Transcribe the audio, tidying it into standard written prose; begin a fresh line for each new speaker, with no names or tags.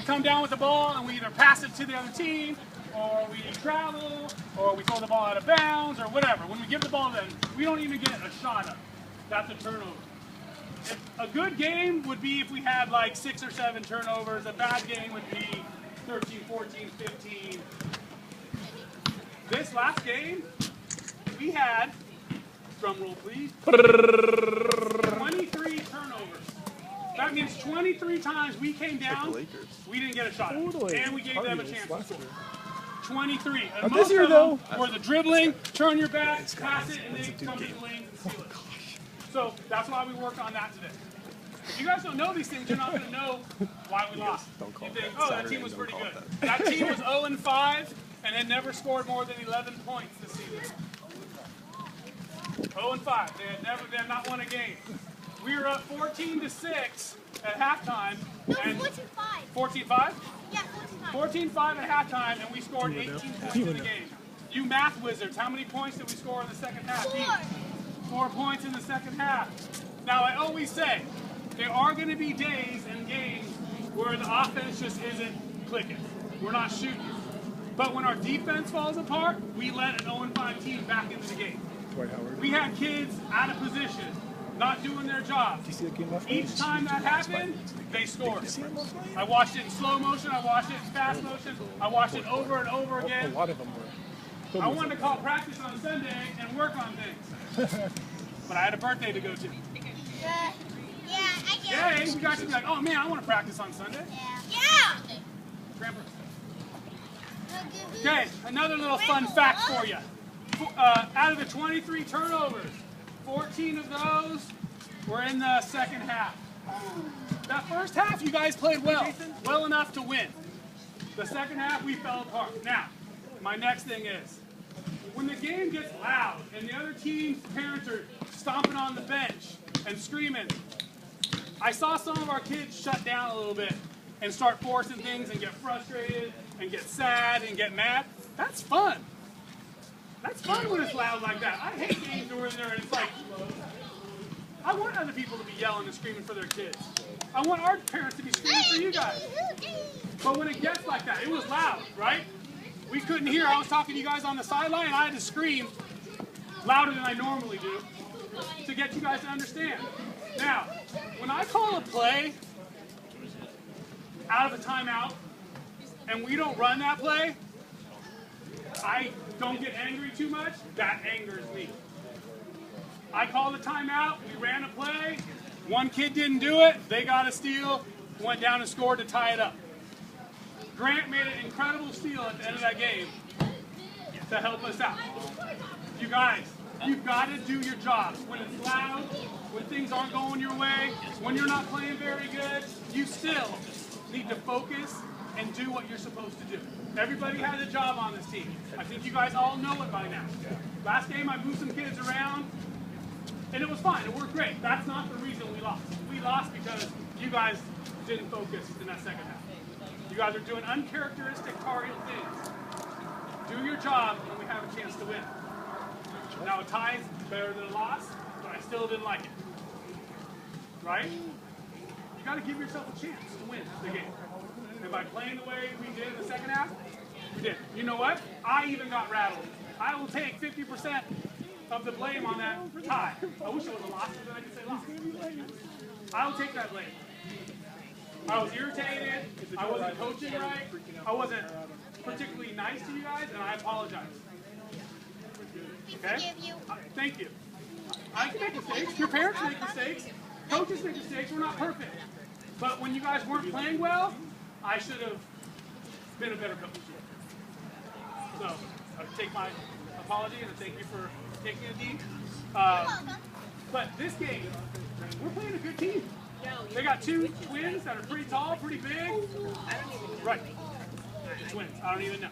come down with the ball and we either pass it to the other team, or we travel, or we throw the ball out of bounds, or whatever. When we give the ball, then we don't even get a shot up. That's a turnover. A good game would be if we had like 6 or 7 turnovers. A bad game would be 13, 14, 15. This last game, we had, drum roll please, 23 turnovers. That means 23 times we came down, we didn't get a shot. And we gave them a chance to score. 23. And most of them were the dribbling, turn your back, pass it, and then come to the lane and steal it. So that's why we worked on that today. If you guys don't know these things, you're not going to know why we lost. You think, oh, that team was pretty good. That team was 0-5 and had never scored more than 11 points this season. 0-5. They had not won a game. We were up 14-6 at halftime.
No, 14-5.
14-5?
Yeah,
14-5 at halftime, and we scored 18 points in the game. You math wizards, how many points did we score in the second half? 4 points in the second half. Now, I always say, there are going to be days and games where the offense just isn't clicking. We're not shooting. But when our defense falls apart, we let an 0-5 team back into the game. We had kids out of position, not doing their job. Each time that happened, they scored. I watched it in slow motion, I watched it in fast motion, I watched it over and over again.
A lot of them were.
I wanted to call practice on Sunday and work on things. But I had a birthday to go to.
Yeah, I get
Yeah, you guys should be like, oh man, I want to practice on Sunday.
Yeah.
Grandpa. Okay, another little fun fact for you. Out of the 23 turnovers, 14 of those were in the second half. That first half, you guys played well enough to win. The second half, we fell apart. Now, my next thing is, when the game gets loud and the other team's parents are stomping on the bench and screaming, I saw some of our kids shut down a little bit and start forcing things and get frustrated and get sad and get mad. That's fun. That's fun when it's loud like that. I hate games where there and it's like, I want other people to be yelling and screaming for their kids. I want our parents to be screaming for you guys. But when it gets like that, it was loud, right? We couldn't hear. I was talking to you guys on the sideline and I had to scream louder than I normally do to get you guys to understand. Now, when I call a play out of a timeout and we don't run that play, I don't get angry too much. That angers me. I called a timeout. We ran a play. One kid didn't do it. They got a steal. Went down and scored to tie it up. Grant made an incredible steal at the end of that game to help us out. You guys, you've got to do your jobs. When it's loud, when things aren't going your way, when you're not playing very good, you still need to focus and do what you're supposed to do. Everybody has a job on this team. I think you guys all know it by now. Last game, I moved some kids around, and it was fine. It worked great. That's not the reason we lost. We lost because you guys didn't focus in that second half. You guys are doing uncharacteristic target things. Do your job, and we have a chance to win. Now, a tie is better than a loss, but I still didn't like it. Right? You got to give yourself a chance to win the game. And by playing the way we did in the second half, we did. You know what? I even got rattled. I will take 50% of the blame on that tie. I wish it was a loss, so that I could say loss. I will take that blame. I was irritated. I wasn't coaching right. I wasn't particularly nice to you guys, and I apologize. Okay? Thank you. I can make mistakes. Your parents make mistakes. Coaches make mistakes. We're not perfect. But when you guys weren't playing well, I should have been a better coach. So, I take my apology and thank you for taking a deep. But this game, we're playing a good team. They got 2 twins that are pretty tall, pretty big. Right. Twins. I don't even know.